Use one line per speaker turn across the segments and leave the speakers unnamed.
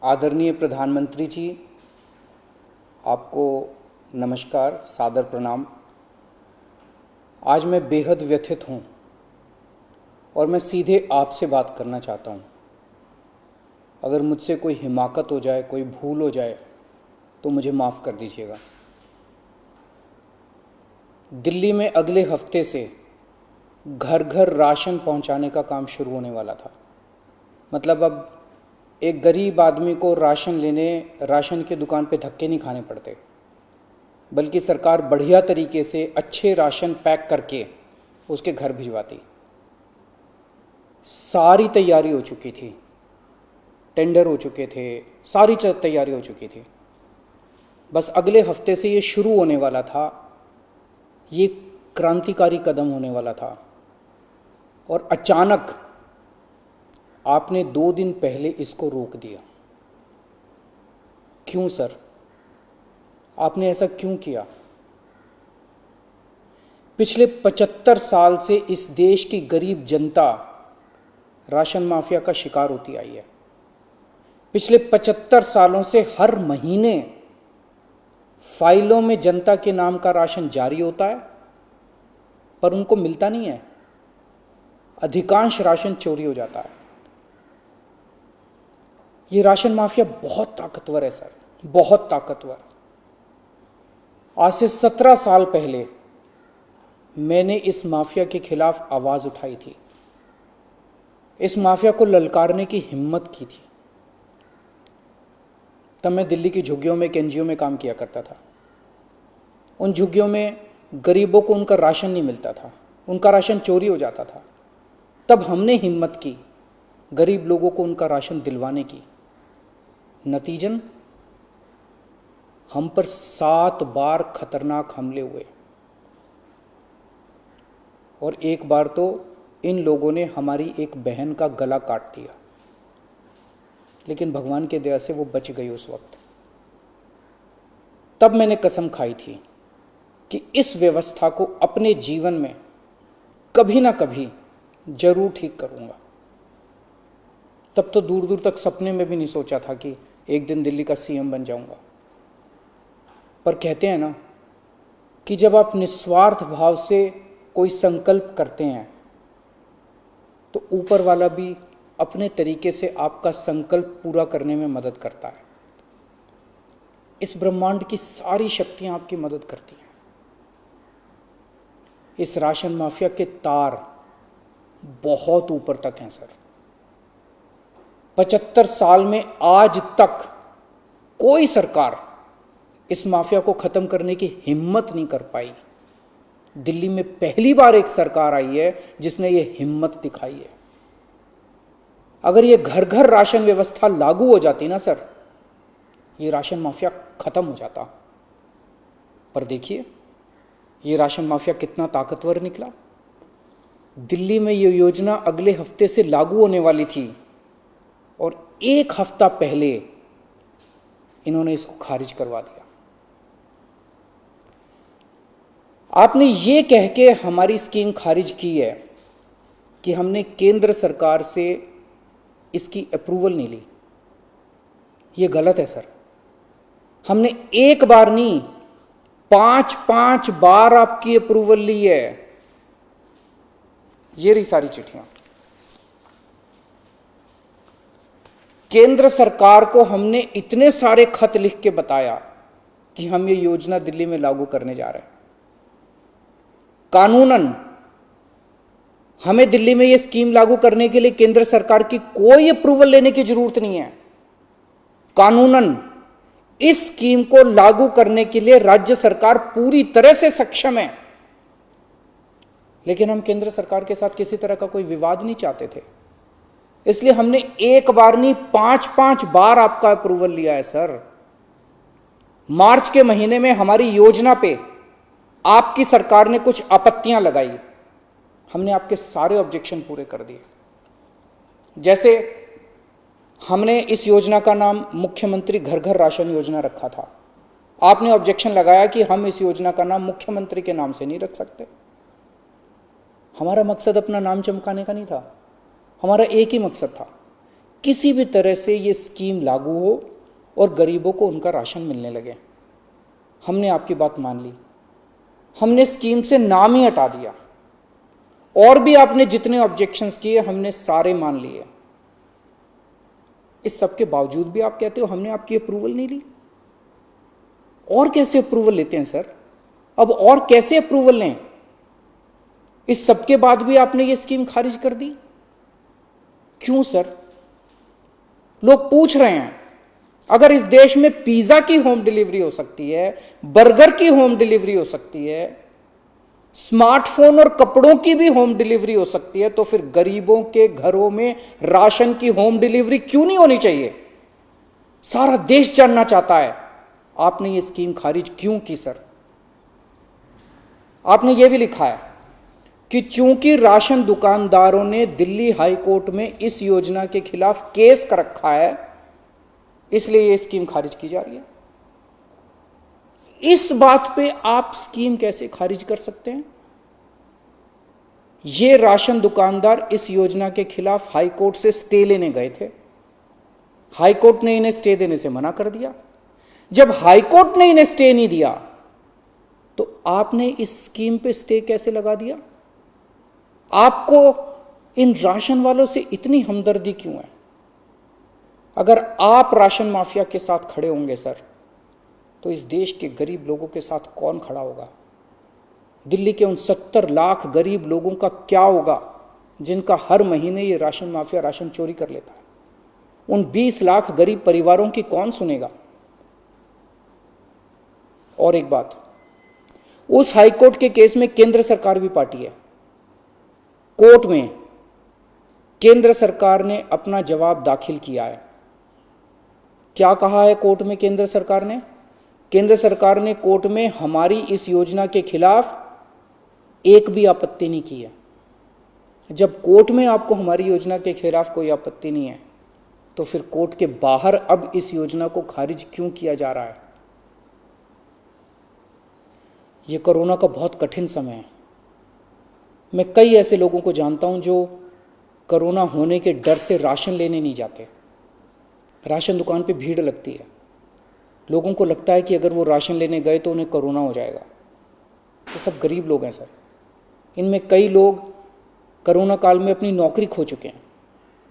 आदरणीय प्रधानमंत्री जी, आपको नमस्कार, सादर प्रणाम। आज मैं बेहद व्यथित हूँ और मैं सीधे आपसे बात करना चाहता हूँ। अगर मुझसे कोई हिमाकत हो जाए, कोई भूल हो जाए तो मुझे माफ़ कर दीजिएगा। दिल्ली में अगले हफ्ते से घर घर राशन पहुँचाने का काम शुरू होने वाला था। मतलब अब एक गरीब आदमी को राशन की दुकान पे धक्के नहीं खाने पड़ते, बल्कि सरकार बढ़िया तरीके से अच्छे राशन पैक करके उसके घर भिजवाती। सारी तैयारी हो चुकी थी, टेंडर हो चुके थे, सारी तैयारी हो चुकी थी। बस अगले हफ्ते से ये शुरू होने वाला था। ये क्रांतिकारी कदम होने वाला था और अचानक आपने 2 दिन पहले इसको रोक दिया। क्यों सर? आपने ऐसा क्यों किया? पिछले 75 साल से इस देश की गरीब जनता राशन माफिया का शिकार होती आई है। पिछले 75 सालों से हर महीने फाइलों में जनता के नाम का राशन जारी होता है, पर उनको मिलता नहीं है। अधिकांश राशन चोरी हो जाता है। ये राशन माफिया बहुत ताकतवर है सर, बहुत ताकतवर। आज से 17 साल पहले मैंने इस माफिया के खिलाफ आवाज उठाई थी, इस माफिया को ललकारने की हिम्मत की थी। तब मैं दिल्ली की झुग्गियों में, एक एनजीओ में काम किया करता था। उन झुग्गियों में गरीबों को उनका राशन नहीं मिलता था, उनका राशन चोरी हो जाता था। तब हमने हिम्मत की गरीब लोगों को उनका राशन दिलवाने की। नतीजन हम पर 7 बार खतरनाक हमले हुए और एक बार तो इन लोगों ने हमारी एक बहन का गला काट दिया, लेकिन भगवान के दया से वो बच गई उस वक्त। तब मैंने कसम खाई थी कि इस व्यवस्था को अपने जीवन में कभी ना कभी जरूर ठीक करूंगा। तब तो दूर दूर तक सपने में भी नहीं सोचा था कि एक दिन दिल्ली का सीएम बन जाऊंगा। पर कहते हैं ना कि जब आप निस्वार्थ भाव से कोई संकल्प करते हैं तो ऊपर वाला भी अपने तरीके से आपका संकल्प पूरा करने में मदद करता है। इस ब्रह्मांड की सारी शक्तियां आपकी मदद करती हैं। इस राशन माफिया के तार बहुत ऊपर तक हैं सर। 75 साल में आज तक कोई सरकार इस माफिया को खत्म करने की हिम्मत नहीं कर पाई। दिल्ली में पहली बार एक सरकार आई है जिसने ये हिम्मत दिखाई है। अगर ये घर घर राशन व्यवस्था लागू हो जाती ना सर, ये राशन माफिया खत्म हो जाता। पर देखिए ये राशन माफिया कितना ताकतवर निकला। दिल्ली में ये योजना अगले हफ्ते से लागू होने वाली थी और 1 हफ्ता पहले इन्होंने इसको खारिज करवा दिया। आपने ये कह के हमारी स्कीम खारिज की है कि हमने केंद्र सरकार से इसकी अप्रूवल नहीं ली। ये गलत है सर। हमने एक बार नहीं, 5 बार आपकी अप्रूवल ली है। ये रही सारी चिट्ठियां। केंद्र सरकार को हमने इतने सारे खत लिख के बताया कि हम ये योजना दिल्ली में लागू करने जा रहे हैं। कानूनन हमें दिल्ली में ये स्कीम लागू करने के लिए केंद्र सरकार की कोई अप्रूवल लेने की जरूरत नहीं है। कानूनन इस स्कीम को लागू करने के लिए राज्य सरकार पूरी तरह से सक्षम है। लेकिन हम केंद्र सरकार के साथ किसी तरह का कोई विवाद नहीं चाहते थे, इसलिए हमने एक बार नहीं 5 बार आपका अप्रूवल लिया है सर। मार्च के महीने में हमारी योजना पे आपकी सरकार ने कुछ आपत्तियां लगाई, हमने आपके सारे ऑब्जेक्शन पूरे कर दिए। जैसे हमने इस योजना का नाम मुख्यमंत्री घर घर राशन योजना रखा था। आपने ऑब्जेक्शन लगाया कि हम इस योजना का नाम मुख्यमंत्री के नाम से नहीं रख सकते। हमारा मकसद अपना नाम चमकाने का नहीं था, हमारा एक ही मकसद था किसी भी तरह से ये स्कीम लागू हो और गरीबों को उनका राशन मिलने लगे। हमने आपकी बात मान ली, हमने स्कीम से नाम ही हटा दिया, और भी आपने जितने ऑब्जेक्शंस किए हमने सारे मान लिए। इस सब के बावजूद भी आप कहते हो हमने आपकी अप्रूवल नहीं ली। और कैसे अप्रूवल लेते हैं सर? अब और कैसे अप्रूवल लें? इस सब के बाद भी आपने ये स्कीम खारिज कर दी, क्यों सर? लोग पूछ रहे हैं, अगर इस देश में पिज्जा की होम डिलीवरी हो सकती है, बर्गर की होम डिलीवरी हो सकती है, स्मार्टफोन और कपड़ों की भी होम डिलीवरी हो सकती है, तो फिर गरीबों के घरों में राशन की होम डिलीवरी क्यों नहीं होनी चाहिए? सारा देश जानना चाहता है आपने ये स्कीम खारिज क्यों की सर? आपने ये भी लिखा है कि चूंकि राशन दुकानदारों ने दिल्ली हाई कोर्ट में इस योजना के खिलाफ केस कर रखा है, इसलिए ये स्कीम खारिज की जा रही है। इस बात पे आप स्कीम कैसे खारिज कर सकते हैं? ये राशन दुकानदार इस योजना के खिलाफ हाई कोर्ट से स्टे लेने गए थे। हाई कोर्ट ने इन्हें स्टे देने से मना कर दिया। जब हाई कोर्ट ने इन्हें स्टे नहीं दिया, तो आपने इस स्कीम पे स्टे कैसे लगा दिया? आपको इन राशन वालों से इतनी हमदर्दी क्यों है? अगर आप राशन माफिया के साथ खड़े होंगे सर, तो इस देश के गरीब लोगों के साथ कौन खड़ा होगा? दिल्ली के उन 70 लाख गरीब लोगों का क्या होगा जिनका हर महीने ये राशन माफिया राशन चोरी कर लेता है? उन 20 लाख गरीब परिवारों की कौन सुनेगा? और एक बात, उस हाईकोर्ट के केस में केंद्र सरकार भी पार्टी है। कोर्ट में केंद्र सरकार ने अपना जवाब दाखिल किया है। क्या कहा है कोर्ट में केंद्र सरकार ने? केंद्र सरकार ने कोर्ट में हमारी इस योजना के खिलाफ एक भी आपत्ति नहीं की है। जब कोर्ट में आपको हमारी योजना के खिलाफ कोई आपत्ति नहीं है, तो फिर कोर्ट के बाहर अब इस योजना को खारिज क्यों किया जा रहा है? ये कोरोना का बहुत कठिन समय है। मैं कई ऐसे लोगों को जानता हूं जो कोरोना होने के डर से राशन लेने नहीं जाते। राशन दुकान पे भीड़ लगती है, लोगों को लगता है कि अगर वो राशन लेने गए तो उन्हें कोरोना हो जाएगा। ये सब गरीब लोग हैं सर। इनमें कई लोग कोरोना काल में अपनी नौकरी खो चुके हैं,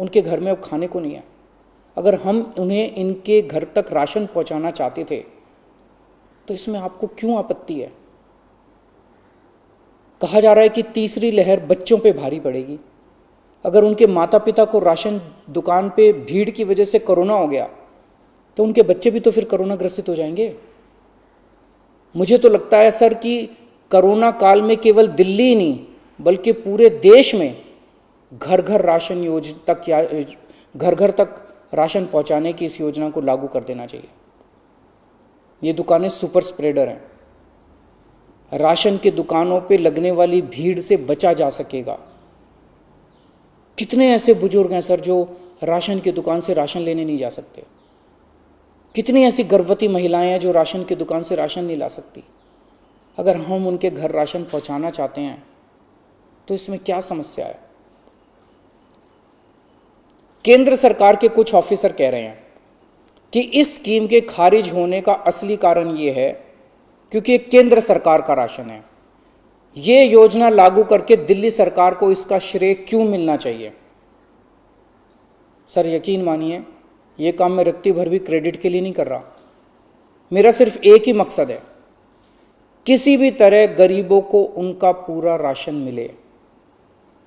उनके घर में अब खाने को नहीं है। अगर हम उन्हें इनके घर तक राशन पहुंचाना चाहते थे, तो इसमें आपको क्यों आपत्ति है? कहा जा रहा है कि तीसरी लहर बच्चों पे भारी पड़ेगी। अगर उनके माता पिता को राशन दुकान पे भीड़ की वजह से कोरोना हो गया, तो उनके बच्चे भी तो फिर कोरोना ग्रसित हो जाएंगे। मुझे तो लगता है सर कि कोरोना काल में केवल दिल्ली ही नहीं बल्कि पूरे देश में घर घर राशन योजना तक या घर घर तक राशन पहुंचाने की इस योजना को लागू कर देना चाहिए। ये दुकानें सुपर स्प्रेडर हैं। राशन की दुकानों पे लगने वाली भीड़ से बचा जा सकेगा। कितने ऐसे बुजुर्ग हैं सर जो राशन की दुकान से राशन लेने नहीं जा सकते? कितनी ऐसी गर्भवती महिलाएं हैं जो राशन की दुकान से राशन नहीं ला सकती? अगर हम उनके घर राशन पहुंचाना चाहते हैं तो इसमें क्या समस्या है? केंद्र सरकार के कुछ ऑफिसर कह रहे हैं कि इस स्कीम के खारिज होने का असली कारण यह है क्योंकि केंद्र सरकार का राशन है। ये योजना लागू करके दिल्ली सरकार को इसका श्रेय क्यों मिलना चाहिए? सर यकीन मानिए, ये काम मैं रत्ती भर भी क्रेडिट के लिए नहीं कर रहा। मेरा सिर्फ एक ही मकसद है, किसी भी तरह गरीबों को उनका पूरा राशन मिले।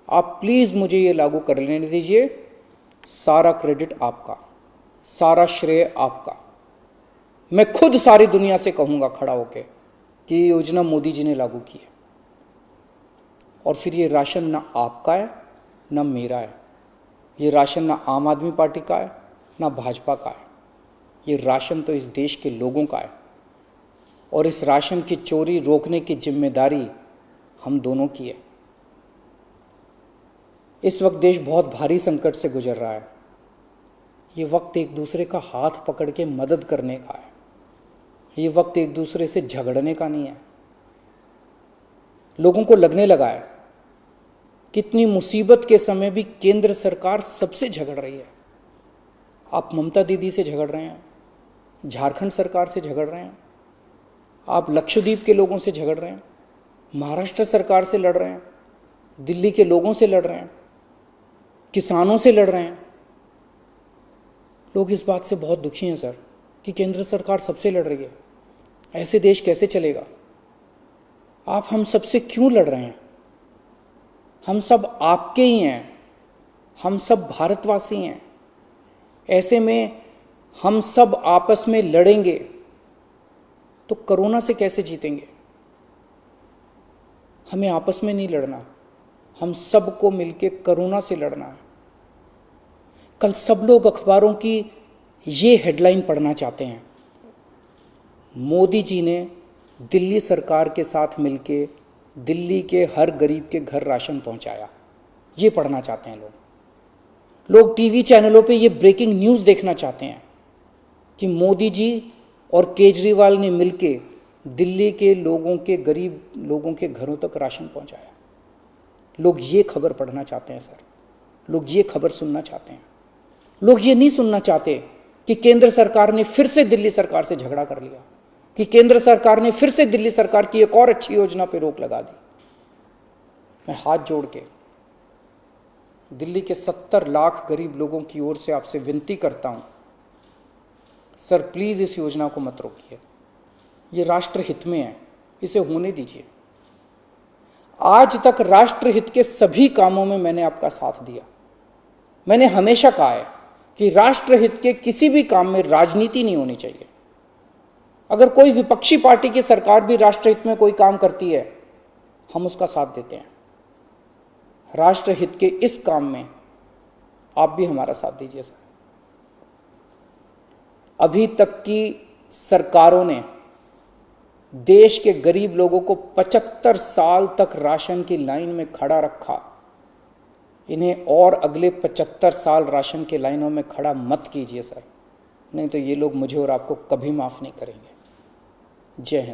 आप प्लीज मुझे ये लागू कर लेने दीजिए। सारा क्रेडिट आपका, सारा श्रेय आपका। मैं खुद सारी दुनिया से कहूंगा खड़ा होकर कि ये योजना मोदी जी ने लागू की है। और फिर ये राशन ना आपका है ना मेरा है। ये राशन ना आम आदमी पार्टी का है ना भाजपा का है। ये राशन तो इस देश के लोगों का है, और इस राशन की चोरी रोकने की जिम्मेदारी हम दोनों की है। इस वक्त देश बहुत भारी संकट से गुजर रहा है। ये वक्त एक दूसरे का हाथ पकड़ के मदद करने का है। ये वक्त एक दूसरे से झगड़ने का नहीं है। लोगों को लगने लगा है कितनी मुसीबत के समय भी केंद्र सरकार सबसे झगड़ रही है। आप ममता दीदी से झगड़ रहे हैं, झारखंड सरकार से झगड़ रहे हैं, आप लक्षद्वीप के लोगों से झगड़ रहे हैं, महाराष्ट्र सरकार से लड़ रहे हैं, दिल्ली के लोगों से लड़ रहे हैं, किसानों से लड़ रहे हैं। लोग इस बात से बहुत दुखी हैं सर कि केंद्र सरकार सबसे लड़ रही है। ऐसे देश कैसे चलेगा? आप हम सबसे क्यों लड़ रहे हैं? हम सब आपके ही हैं, हम सब भारतवासी हैं। ऐसे में हम सब आपस में लड़ेंगे तो कोरोना से कैसे जीतेंगे? हमें आपस में नहीं लड़ना, हम सबको मिलके कोरोना से लड़ना है। कल सब लोग अखबारों की ये हेडलाइन पढ़ना चाहते हैं, मोदी जी ने दिल्ली सरकार के साथ मिलके दिल्ली के हर गरीब के घर राशन पहुंचाया। ये पढ़ना चाहते हैं लोग टीवी चैनलों पे ये ब्रेकिंग न्यूज़ देखना चाहते हैं कि मोदी जी और केजरीवाल ने मिलके दिल्ली के लोगों के, गरीब लोगों के घरों तक राशन पहुंचाया। लोग ये खबर पढ़ना चाहते हैं सर, लोग ये खबर सुनना चाहते हैं। लोग ये नहीं सुनना चाहते कि केंद्र सरकार ने फिर से दिल्ली सरकार से झगड़ा कर लिया, कि केंद्र सरकार ने फिर से दिल्ली सरकार की एक और अच्छी योजना पर रोक लगा दी। मैं हाथ जोड़ के दिल्ली के 70 लाख गरीब लोगों की ओर से आपसे विनती करता हूं, सर प्लीज इस योजना को मत रोकिए। ये राष्ट्रहित में है, इसे होने दीजिए। आज तक राष्ट्रहित के सभी कामों में मैंने आपका साथ दिया। मैंने हमेशा कहा है कि राष्ट्रहित के किसी भी काम में राजनीति नहीं होनी चाहिए। अगर कोई विपक्षी पार्टी की सरकार भी राष्ट्रहित में कोई काम करती है, हम उसका साथ देते हैं। राष्ट्रहित के इस काम में आप भी हमारा साथ दीजिए सर। अभी तक की सरकारों ने देश के गरीब लोगों को 75 साल तक राशन की लाइन में खड़ा रखा। इन्हें और अगले 75 साल राशन की लाइनों में खड़ा मत कीजिए सर, नहीं तो ये लोग मुझे और आपको कभी माफ़ नहीं करेंगे। जय हिंद।